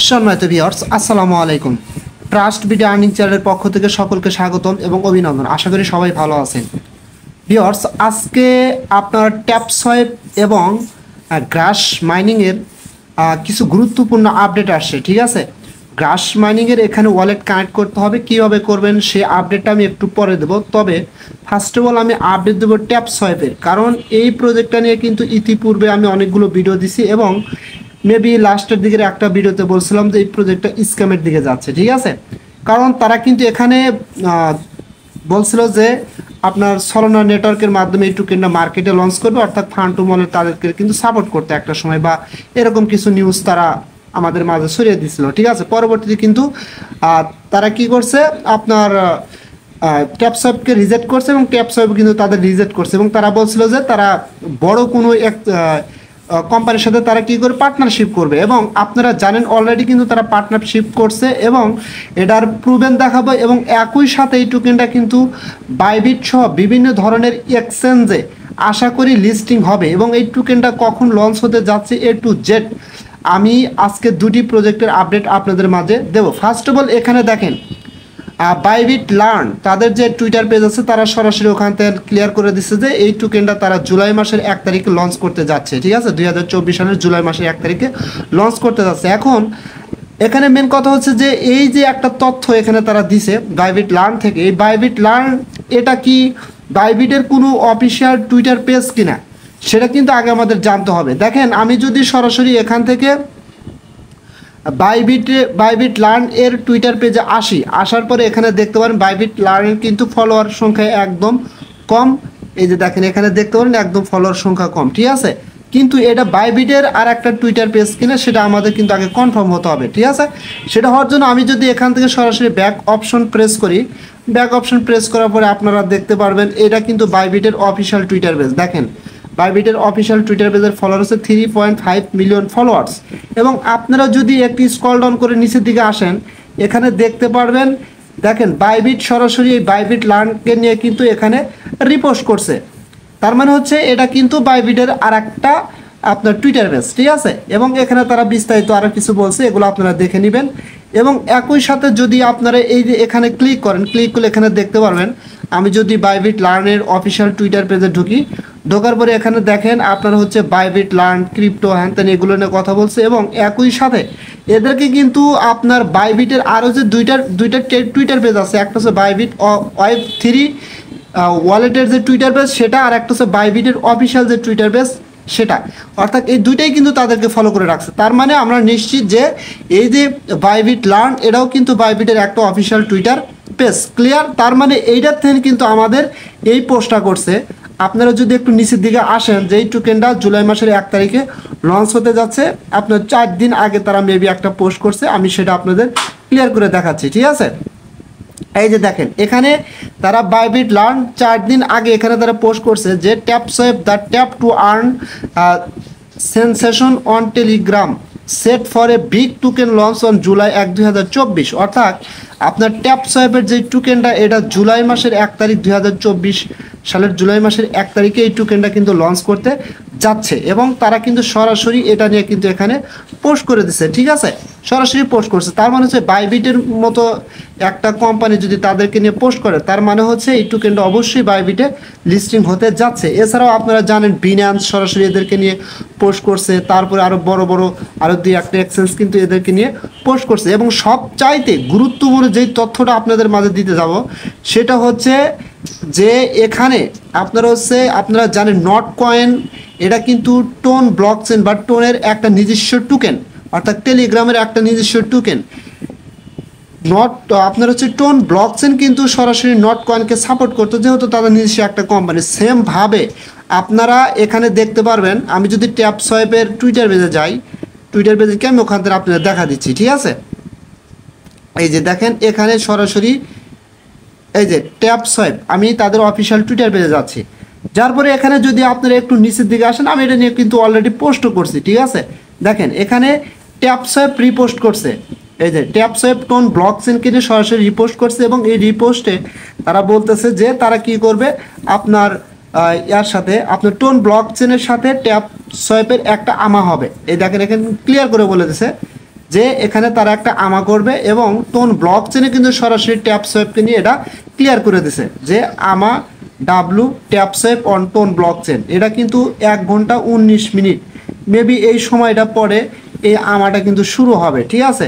সম্মানিত ভিউয়ার্স, আসসালামু আলাইকুম। ট্রাস্ট ভিডিও আর্নিং চ্যানেলের পক্ষ থেকে সকলকে স্বাগতম এবং অভিনন্দন। আশা করি সবাই ভালো আছেন। ভিউয়ার্স, আজকে আপনার ট্যাপসয়েপ এবং গ্রাস মাইনিংয়ের কিছু গুরুত্বপূর্ণ আপডেট আসছে, ঠিক আছে। গ্রাস মাইনিংয়ের এখানে ওয়ালেট কানেক্ট করতে হবে, কীভাবে করবেন সেই আপডেটটা আমি একটু পরে দেবো। তবে ফার্স্ট অফ অল আমি আপডেট দেবো ট্যাপসয়েপের, কারণ এই প্রজেক্টটা নিয়ে কিন্তু ইতিপূর্বে আমি অনেকগুলো ভিডিও দিছি এবং মেবি লাস্টের দিকের একটা ভিডিওতে বলছিলাম যে এই প্রজেক্টটা স্ক্যামের দিকে যাচ্ছে, ঠিক আছে। কারণ তারা কিন্তু এখানে বলছিল যে আপনার সলোনা নেটওয়ার্কের মাধ্যমে এই টোকেনটা মার্কেটে লঞ্চ করবে, অর্থাৎ ফান্টু মলের তাদেরকে কিন্তু সাপোর্ট করতে একটা সময়, বা এরকম কিছু নিউজ তারা আমাদের মাঝে ছড়িয়ে দিছিল, ঠিক আছে। পরবর্তীতে কিন্তু তারা কি করছে, আপনার ট্যাপসয়েপকে রিজেক্ট করছে এবং ট্যাপসয়েপ কিন্তু তাদের রিজেক্ট করছে, এবং তারা বলছিল যে তারা বড় কোনো এক কোম্পানির সাথে তারা কী করে পার্টনারশিপ করবে, এবং আপনারা জানেন অলরেডি কিন্তু তারা পার্টনারশিপ করছে এবং এটার প্রুভেন দেখাবো। এবং একই সাথে এই টোকেনটা কিন্তু বাইবিট সহ বিভিন্ন ধরনের এক্সচেঞ্জে আশা করি লিস্টিং হবে, এবং এই টোকেনটা কখন লঞ্চ হতে যাচ্ছে এ টু জেড আমি আজকে দুটি প্রজেক্টের আপডেট আপনাদের মাঝে দেবো। ফার্স্ট অফ অল এখানে দেখেন বাইবিট লার্ন তাদের যে টুইটার পেজ আছে, তারা সরাসরি ওখান থেকে ক্লিয়ার করে দিচ্ছে যে এই টোকেনটা তারা জুলাই মাসের 1 তারিখে লঞ্চ করতে যাচ্ছে, ঠিক আছে। 2024 সালের জুলাই মাসের 1 তারিখে লঞ্চ করতে যাচ্ছে। এখন এখানে মেন কথা হচ্ছে যে এই যে একটা তথ্য এখানে তারা দিছে বাইবিট লার্ন থেকে, এই বাইবিট লার্ন এটা কি বাইবিটের কোনো অফিসিয়াল টুইটার পেজ কিনা সেটা কিন্তু আগে আমাদের জানতে হবে। দেখেন, আমি যদি সরাসরি এখান থেকে বাইবিট লার্ন এর টুইটার পেজে আসার পরে এখানে দেখতে পারেন বাইবিট লার্নের কিন্তু ফলোয়ার সংখ্যা একদম কম। এই যে দেখেন এখানে দেখতে পারেন একদম ফলোয়ার সংখ্যা কম, ঠিক আছে। কিন্তু এটা বাইবিটের আর একটা টুইটার পেজ কিনা সেটা আমাদের কিন্তু আগে কনফার্ম হতে হবে, ঠিক আছে। সেটা হওয়ার জন্য আমি যদি এখান থেকে সরাসরি ব্যাক অপশন প্রেস করি, ব্যাক অপশন প্রেস করার পরে আপনারা দেখতে পারবেন এটা কিন্তু বাইবিটের অফিসিয়াল টুইটার পেজ। দেখেন বাইবিটের অফিসিয়াল টুইটার পেজের ফলোয়ার হচ্ছে 3.5 মিলিয়ন ফলোয়ার্স। এবং আপনারা যদি একটি স্ক্রল ডাউন করে নিচের দিকে আসেন, এখানে দেখতে পারবেন, দেখেন বাইবিট সরাসরি এই বাইবিট লার্নকে নিয়ে কিন্তু এখানে রিপোস্ট করছে। তার মানে হচ্ছে এটা কিন্তু বাইবিটের আর একটা আপনার টুইটার পেজ, ঠিক আছে। এবং এখানে তারা বিস্তারিত আরও কিছু বলছে, এগুলো আপনারা দেখে নেবেন। এবং একই সাথে যদি আপনারা এই যে এখানে ক্লিক করেন, ক্লিক করলে এখানে দেখতে পারবেন, আমি যদি বাইবিট লার্নের অফিসিয়াল টুইটার পেজে ঢোকার পরে এখানে দেখেন আপনারা হচ্ছে বাইবিট লার্ন ক্রিপ্টো হ্যান এগুলো নিয়ে কথা বলছে। এবং একই সাথে এদেরকে কিন্তু আপনার বাইবিটের আরও যে দুইটা টুইটার পেজ আছে, একটা হচ্ছে বাইবিট Web3 ওয়ালেটের যে টুইটার পেজ সেটা, আর একটা হচ্ছে বাইবিটের অফিসিয়াল যে টুইটার পেজ সেটা, অর্থাৎ এই দুইটাই কিন্তু তাদেরকে ফলো করে রাখছে। তার মানে আমরা নিশ্চিত যে এই যে বাইবিট লার্ন এটাও কিন্তু বাইবিটের একটা অফিসিয়াল টুইটার পেজ, ক্লিয়ার। তার মানে এইটার থেকে কিন্তু আমাদের এই পোস্টটা করছে। আপনারা যদি একটু নিচের দিকে আসেন, যে এই টোকেনটা জুলাই মাসের 1 তারিখে লঞ্চ হতে যাচ্ছে, আপনার 4 দিন আগে তারা মেবি একটা পোস্ট করছে, আমি সেটা আপনাদের ক্লিয়ার করে দেখাচ্ছি, ঠিক আছে। এই যে দেখেন এখানে তারা বাইবিট লার্ন 4 দিন আগে এখানে তারা পোস্ট করছে যে TapSwap the tap to earn sensation on Telegram set for a big token launch on July 1, 2024। অর্থাৎ আপনার ট্যাপসয়েপের যে টোকেনটা এটা জুলাই মাসের 1 তারিখ 2024 সালের জুলাই মাসের 1 তারিখে এই টোকেনটা কিন্তু লঞ্চ করতে যাচ্ছে, এবং তারা কিন্তু সরাসরি এটা নিয়ে কিন্তু এখানে পোস্ট করে দিচ্ছে, ঠিক আছে। সরাসরি পোস্ট করছে, তার মানে হচ্ছে বাইবিটের মতো একটা কোম্পানি যদি তাদেরকে নিয়ে পোস্ট করে, তার মানে হচ্ছে এই টোকেনটা অবশ্যই বাইবিটে লিস্টিং হতে যাচ্ছে। এছাড়াও আপনারা জানেন বিনান্স সরাসরি এদেরকে নিয়ে পোস্ট করছে, তারপরে আরও বড় আরও 2-1টা এক্সচেঞ্জ কিন্তু এদেরকে নিয়ে পোস্ট করছে। এবং সবচাইতে গুরুত্বপূর্ণ যেই তথ্যটা আপনাদের মাঝে দিতে যাব সেটা হচ্ছে যে এখানে আপনারা জানেন নট কয়েন এটা কিন্তু টোন ব্লকচেন বা টোনের একটা নিজস্ব টোকেন, অর্থাৎ টেলিগ্রামের একটা নিজস্ব টোকেন। আপনার হচ্ছে টোন ব্লকচেন কিন্তু সরাসরি নট কয়েনকে সাপোর্ট করতো, যেহেতু তাদের নিজস্ব একটা কোম্পানি। সেমভাবে আপনারা এখানে দেখতে পারবেন, আমি যদি ট্যাপসয়েপের টুইটার পেজে যাই, টুইটার পেজে আমি ওখান থেকে আপনাদের দেখা দিচ্ছি, ঠিক আছে। এই যে দেখেন এখানে সরাসরি এই যে ট্যাপসয়েপ, আমি তাদের অফিসিয়াল টুইটার পেজে যাচ্ছি, যার পরে এখানে যদি আপনারা একটু নিচের দিকে আসেন, আমি এটা নিয়ে কিন্তু অলরেডি পোস্টও করছি, ঠিক আছে। দেখেন এখানে ট্যাপসয়েপ রিপোস্ট করছে, এই যে ট্যাপসয়েপ টোন ব্লকচেনকে নিয়ে সরাসরি রিপোস্ট করছে। এবং এই রিপোস্টে তারা বলতেছে যে তারা কি করবে, আপনার এর সাথে আপনার টোন ব্লকচেনের সাথে ট্যাপসয়েপের একটা আমা হবে। এই দেখেন এখানে ক্লিয়ার করে বলে দিছে যে এখানে তারা একটা আমা করবে এবং টোন ব্লক চেনে কিন্তু সরাসরি ট্যাপ সোয়েপকে নিয়ে এটা ক্লিয়ার করে দিছে যে আমা W tap সোয়েপ on tone block chain, এটা কিন্তু 1 ঘন্টা 19 মিনিট মেবি এই সময়টা পরে এই আমাটা কিন্তু শুরু হবে। ঠিক আছে,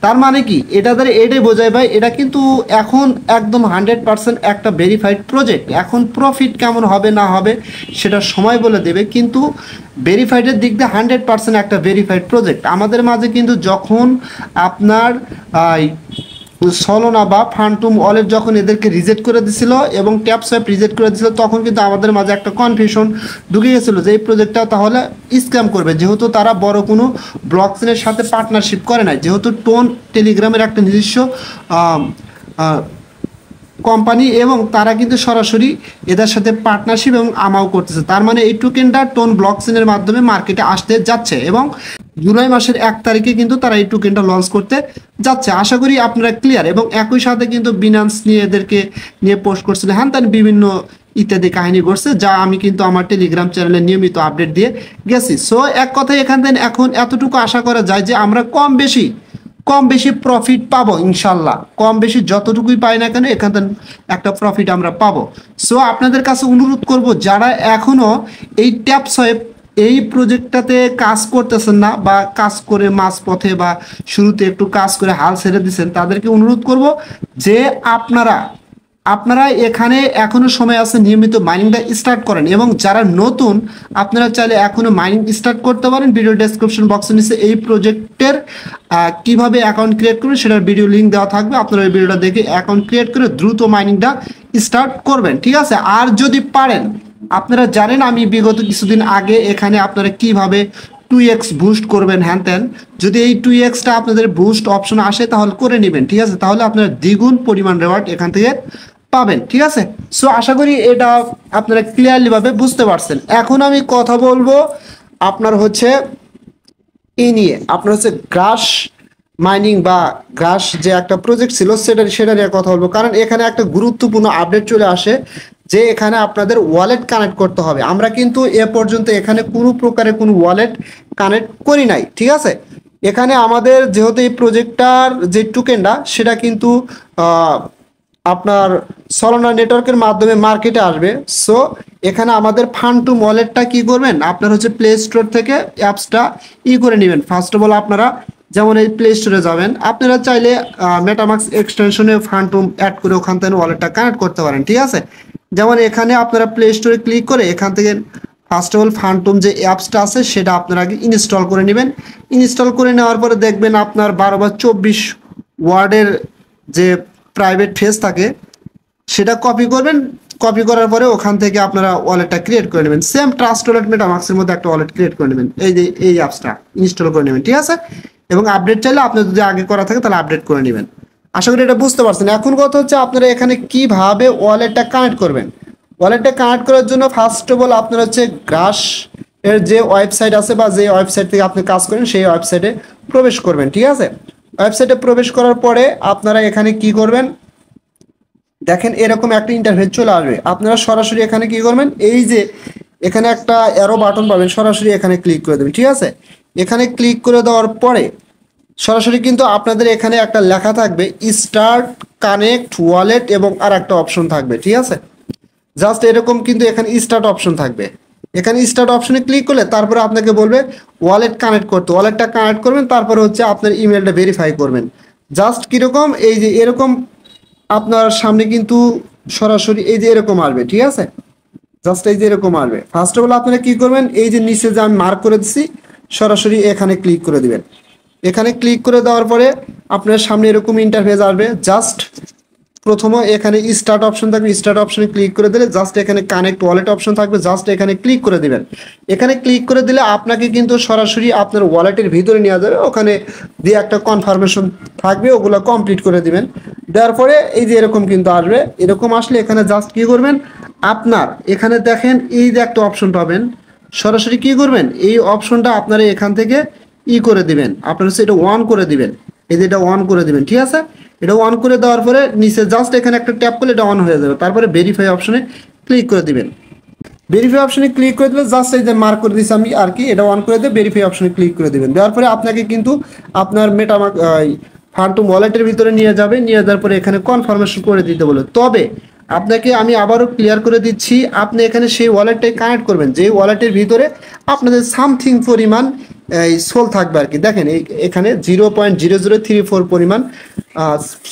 তার মানে কি এটা দ্বারা এটাই বোঝায় ভাই এটা কিন্তু এখন একদম 100% একটা ভেরিফাইড প্রজেক্ট। এখন প্রফিট কেমন হবে না হবে সেটা সময় বলে দেবে, কিন্তু ভেরিফাইডের দিক দিয়ে 100% একটা ভেরিফাইড প্রজেক্ট। আমাদের মাঝে কিন্তু যখন আপনার সলোনা বা ফান্টুম ওয়ালেট যখন এদেরকে রিজেক্ট করে দিছিল এবং ট্যাপ সোয়াইপ রিজেক্ট করে দিছিল, তখন কিন্তু আমাদের মাঝে একটা কনফিউশন ঢুকে গেছিলো যে এই প্রজেক্টটা তাহলে স্ক্যাম করবে, যেহেতু তারা বড় কোনো ব্লকচেনের সাথে পার্টনারশিপ করে নাই, যেহেতু টোন টেলিগ্রামের একটা নিজস্ব কোম্পানি এবং তারা কিন্তু সরাসরি এদের সাথে পার্টনারশিপ এবং আমাও করতেছে। তার মানে এই টোকেনটা টোন ব্লকচেনের মাধ্যমে মার্কেটে আসতে যাচ্ছে এবং জুলাই মাসের 1 তারিখে কিন্তু তারা এই টোকেনটা লঞ্চ করতে যাচ্ছে। আশা করি আপনারা ক্লিয়ার। এবং একই সাথে কিন্তু বিনান্স নিয়ে এদেরকে নিয়ে পোস্ট করছিল, হ্যাঁ তার বিভিন্ন ইত্যাদি কাহিনী ঘটছে, যা আমি কিন্তু আমার টেলিগ্রাম চ্যানেলে নিয়মিত আপডেট দিয়ে গেছি। সো এক কথায় এখান থেকে এখন এতটুকু আশা করা যায় যে আমরা কম বেশি প্রফিট পাবো ইনশাল্লাহ। কম বেশি যতটুকুই পাই না কেন এখান থেকে একটা প্রফিট আমরা পাবো। সো আপনাদের কাছে অনুরোধ করব, যারা এখনো এই ট্যাপ সোয়েপ এই প্রজেক্টটাতে কাজ করতেছেন না বা কাজ করে মাঝপথে বা শুরুতে একটু কাজ করে হাল ছেড়ে দিচ্ছেন, তাদেরকে অনুরোধ করব যে আপনারা এখানে এখনো সময় আছে, নিয়মিত মাইনিংটা স্টার্ট করেন। এবং যারা নতুন আপনারা চাইলে এখনো মাইনিং স্টার্ট করতে পারেন। ভিডিও ডেসক্রিপশন বক্সে নিচে এই প্রজেক্টের কিভাবে অ্যাকাউন্ট ক্রিয়েট করবেন সেটার ভিডিও লিঙ্ক দেওয়া থাকবে, আপনারা এই ভিডিওটা দেখে অ্যাকাউন্ট ক্রিয়েট করে দ্রুত মাইনিংটা স্টার্ট করবেন। ঠিক আছে, আর যদি পারেন, আপনারা জানেন আমি বিগত কিছুদিন আগে এখানে আপনারা কিভাবে 2x বুস্ট করবেন হ্যান ত্যান, যদি এই 2xটা আপনাদের বুস্ট অপশন আসে তাহলে করে নেবেন। ঠিক আছে, তাহলে আপনারা দ্বিগুণ পরিমাণ রেওয়ার্ড এখান থেকে পাবেন। ঠিক আছে, সো আশা করি এটা আপনারা ক্লিয়ারলি ভাবে বুঝতে পারছেন। এখন আমি কথা বলবো আপনার হচ্ছে এই নিয়ে, আপনার হচ্ছে গ্রাস মাইনিং বা গ্রাস যে একটা প্রজেক্ট ছিল সেটা নিয়ে কথা বলবো, কারণ এখানে একটা গুরুত্বপূর্ণ আপডেট চলে আসে যে এখানে আপনাদের ওয়ালেট কানেক্ট করতে হবে। আমরা কিন্তু এ পর্যন্ত এখানে কোনো প্রকারের কোনো ওয়ালেট কানেক্ট করি নাই। ঠিক আছে, এখানে আমাদের যেহেতু এই প্রজেক্টটার যে টোকেনটা সেটা কিন্তু আপনার সলোনা নেটওয়ার্কের মাধ্যমে মার্কেটে আসবে। সো এখানে আমাদের ফান্টুম ওয়ালেটটা কি করবেন, আপনার হচ্ছে প্লে স্টোর থেকে অ্যাপসটা করে নেবেন। ফার্স্ট অফ অল আপনারা যেমন এই প্লে স্টোরে যাবেন, আপনারা চাইলে মেটামাক্স এক্সটেনশনে ফান্টুম অ্যাড করে ওখান থেকে ওয়ালেটটা কানেক্ট করতে পারেন। ঠিক আছে, যেমন এখানে আপনারা প্লে স্টোরে ক্লিক করে এখান থেকে ফার্স্ট অফ অল ফান্টুম যে অ্যাপসটা আছে সেটা আপনারা আগে ইনস্টল করে নেবেন। ইনস্টল করে নেওয়ার পরে দেখবেন আপনার 12 বা 24 ওয়ার্ডের যে প্রাইভেট ফেস থাকে সেটা কপি করবেন। কপি করার পরে ওখান থেকে আপনারা ওয়ালেটটা ক্রিয়েট করে নেবেন। সেম ট্রাস্ট ওয়ালেট মেটামাক্সের মধ্যে একটা ওয়ালেট ক্রিয়েট করে নেবেন, এই যে এই অ্যাপসটা ইনস্টল করে নেবেন। ঠিক আছে, এবং আপডেট চাইলে আপনার যদি আগে করা থাকে তাহলে আপডেট করে নেবেন। আশা করি এটা বুঝতে পারছেন। এখন কথা হচ্ছে আপনারা এখানে কিভাবে ওয়ালেটটা কানেক্ট করবেন। ওয়ালেটটা কানেক্ট করার জন্য ফার্স্ট অফ অল আপনার হচ্ছে গ্রাস এর যে ওয়েবসাইট আছে বা যে ওয়েবসাইট থেকে আপনি কাজ করেন সেই ওয়েবসাইটে প্রবেশ করবেন। ঠিক আছে, ওয়েবসাইটে প্রবেশ করার পরে আপনারা এখানে কি করবেন, দেখেন এরকম একটা ইন্টারফেস চলে আসবে। আপনারা সরাসরি এখানে কি করবেন, এই যে এখানে একটা অ্যারো বাটন পাবেন, সরাসরি এখানে ক্লিক করে দেবেন। ঠিক আছে, এখানে ক্লিক করে দেওয়ার পরে সরাসরি কিন্তু আপনাদের এখানে একটা লেখা থাকবে স্টার্ট কানেক্ট ওয়ালেট এবং আর একটা অপশন থাকবে। ঠিক আছে, জাস্ট এরকম কিন্তু এখানে স্টার্ট অপশন থাকবে। এখানে স্টার্ট অপশনে ক্লিক করলে তারপরে আপনাকে বলবে ওয়ালেট কানেক্ট করতে, ওয়ালেটটা কানেক্ট করবেন, তারপরে হচ্ছে আপনার ইমেলটা ভেরিফাই করবেন। জাস্ট কীরকম এই যে এরকম আপনার সামনে কিন্তু সরাসরি এই যে এরকম আসবে। ঠিক আছে, জাস্ট এই যে এরকম আসবে। ফার্স্ট অফ অল আপনারা কি করবেন, এই যে নিচে যে আমি মার্ক করে দিচ্ছি সরাসরি এখানে ক্লিক করে দিবেন। এখানে ক্লিক করে দেওয়ার পরে আপনার সামনে এরকম ইন্টারফেস আসবে। জাস্ট প্রথমে এখানে স্টার্ট অপশন থাকবে, স্টার্ট অপশনে ক্লিক করে দিলে জাস্ট এখানে কানেক্ট ওয়ালেট অপশন থাকবে, জাস্ট এখানে ক্লিক করে দিবেন। এখানে ক্লিক করে দিলে আপনাকে কিন্তু সরাসরি আপনার ওয়ালেটের ভিতরে নিয়ে যাবে, ওখানে দিয়ে একটা কনফার্মেশন থাকবে, ওগুলো কমপ্লিট করে দিবেন। দেওয়ার পরে এই যে এরকম কিন্তু আসবে। এরকম আসলে এখানে জাস্ট কি করবেন, আপনার এখানে দেখেন এই যে একটা অপশন পাবেন, সরাসরি কি করবেন এই অপশনটা আপনারা এখান থেকে করে দিবেন, আপনারা হচ্ছে এটা অন করে দিবেন। এই যে এটা অন করে দিবেন। ঠিক আছে, এটা অন করে দেওয়ার পরে নিচে জাস্ট এখানে একটা ট্যাপ করলে এটা অন হয়ে যাবে। তারপরে ভেরিফাই অপশনে ক্লিক করে দিবেন। ভেরিফাই অপশনে ক্লিক করে দিলে জাস্ট এই যে মার্ক করে দিচ্ছি আমি আর কি, এটা অন করে দিয়ে ভেরিফাই অপশনে ক্লিক করে দেবেন। দেওয়ার পরে আপনাকে কিন্তু আপনার মেটামাস্ক ফান্টুম ওয়ালেটের ভিতরে নিয়ে যাবে, নিয়ে যাওয়ার পরে এখানে কনফার্মেশন করে দিতে বলে। তবে আপনাকে আমি আবারও ক্লিয়ার করে দিচ্ছি, আপনি এখানে সেই ওয়ালেটটাই কানেক্ট করবেন যে ওয়ালেটের ভিতরে আপনাদের সামথিং পরিমাণ এই সোল থাকবে আর কি। দেখেন এখানে 0.0034 পরিমাণ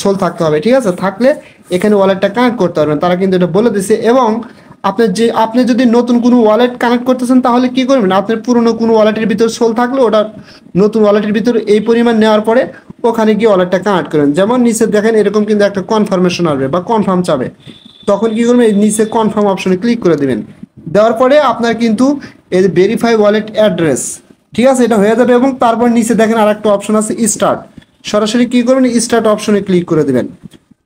সোল থাকতে হবে, ঠিক আছে? থাকলে এখানে ওয়ালেটটা কানেক্ট করতে পারবেন, তারা কিন্তু এটা বলে দিছে। এবং আপনি যদি নতুন কোনো ওয়ালেট কানেক্ট করতেছেন তাহলে কি করবেন, আপনার পুরনো কোনো ওয়ালেটের ভিতরে সোল থাকলে ওটা নতুন ওয়ালেটের ভিতরে এই পরিমাণ নেওয়ার পরে ওখানে গিয়ে ওয়ালেটটা কানেক্ট করবেন। যেমন নিচে দেখেন এরকম কিন্তু একটা কনফার্মেশন আসবে বা কনফার্ম চাবে, তখন কি করবেন, এই নিচে কনফার্ম অপশনে ক্লিক করে দেবেন। দেওয়ার পরে আপনার কিন্তু এই ভেরিফাই ওয়ালেট অ্যাড্রেস, ঠিক আছে, এটা হয়ে যাবে। এবং তারপর নিচে দেখেন আর একটা অপশন আছে স্টার্ট, সরাসরি কি করবেন, স্টার্ট অপশনে ক্লিক করে দেবেন।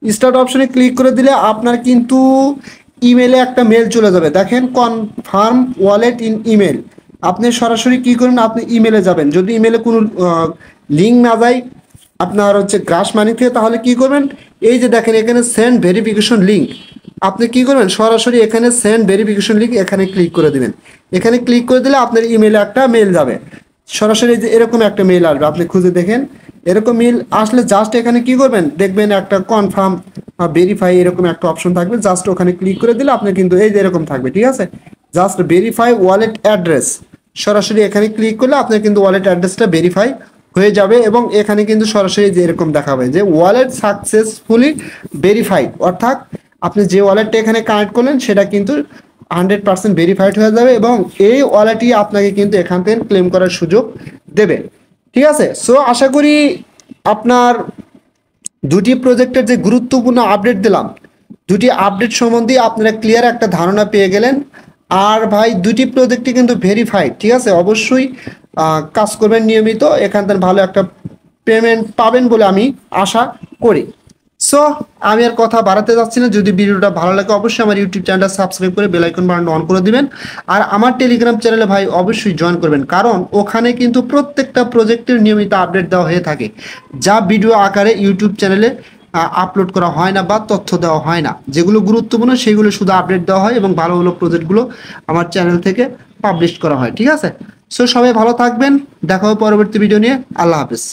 স্টার্ট অপশনে ক্লিক করে দিলে আপনার কিন্তু ইমেলে একটা মেল চলে যাবে, দেখেন কনফার্ম ওয়ালেট ইন ইমেল। আপনি সরাসরি কি করবেন, আপনি ইমেলে যাবেন। যদি ইমেলে কোনো লিঙ্ক না যায় আপনার হচ্ছে গ্রাস মানি থেকে, তাহলে কি করবেন, এই যে দেখেন এখানে সেন্ড ভেরিফিকেশন লিঙ্ক, আপনি কি করবেন, সরাসরি এখানে সেন্ড ভেরিফিকেশন লিঙ্ক এখানে ক্লিক করে দিবেন। এখানে ক্লিক করে দিলে আপনার ইমেলে একটা মেল যাবে, সরাসরি যে এরকম একটা মেল আসবে, আপনি খুঁজে দেখেন। এরকম মেল আসলে জাস্ট এখানে কি করবেন, দেখবেন একটা কনফার্ম ভেরিফাই এরকম একটা অপশন থাকবে, জাস্ট ওখানে ক্লিক করে দিলে আপনি কিন্তু এই যে এরকম থাকবে, ঠিক আছে? জাস্ট ভেরিফাই ওয়ালেট অ্যাড্রেস, সরাসরি এখানে ক্লিক করলে আপনার কিন্তু ওয়ালেট অ্যাড্রেসটা ভেরিফাই হয়ে যাবে। এবং এখানে কিন্তু সরাসরি যে এরকম দেখাবে যে ওয়ালেট সাকসেসফুলি ভেরিফাইড, অর্থাৎ আপনি যে ওয়ালেটটা এখানে কানেক্ট করলেন সেটা কিন্তু 100% ভেরিফাইড হয়ে যাবে এবং এই ওয়ালেটই আপনাকে কিন্তু এখান থেকে ক্লেম করার সুযোগ দেবে, ঠিক আছে? সো আশা করি আপনার দুটি প্রজেক্টের যে গুরুত্বপূর্ণ আপডেট দিলাম, দুটি আপডেট সম্বন্ধে আপনারা ক্লিয়ার একটা ধারণা পেয়ে গেলেন। আর ভাই দুটি প্রজেক্টই কিন্তু ভেরিফাইড, ঠিক আছে? অবশ্যই কাজ করবেন নিয়মিত, এখান থেকে ভালো একটা পেমেন্ট পাবেন বলে আমি আশা করি। সো আমি আর কথা বাড়াতে যাচ্ছি না, যদি ভিডিওটা ভালো লাগে অবশ্যই আমার ইউটিউব চ্যানেলটা সাবস্ক্রাইব করে বেল আইকন বাটনটা অন করে দিবেন। আর আমার টেলিগ্রাম চ্যানেলে ভাই অবশ্যই জয়েন করবেন, কারণ ওখানে কিন্তু প্রত্যেকটা প্রজেক্টের নিয়মিত আপডেট দেওয়া হয়ে থাকে, যা ভিডিও আকারে ইউটিউব চ্যানেলে আপলোড করা হয় না বা তথ্য দেওয়া হয় না। যেগুলো গুরুত্বপূর্ণ সেগুলো শুধু আপডেট দেওয়া হয় এবং ভালো ভালো প্রজেক্টগুলো আমার চ্যানেল থেকে পাবলিশ করা হয়, ঠিক আছে? সো সবাই ভালো থাকবেন, দেখা হবে পরবর্তী ভিডিও নিয়ে। আল্লাহ হাফেজ।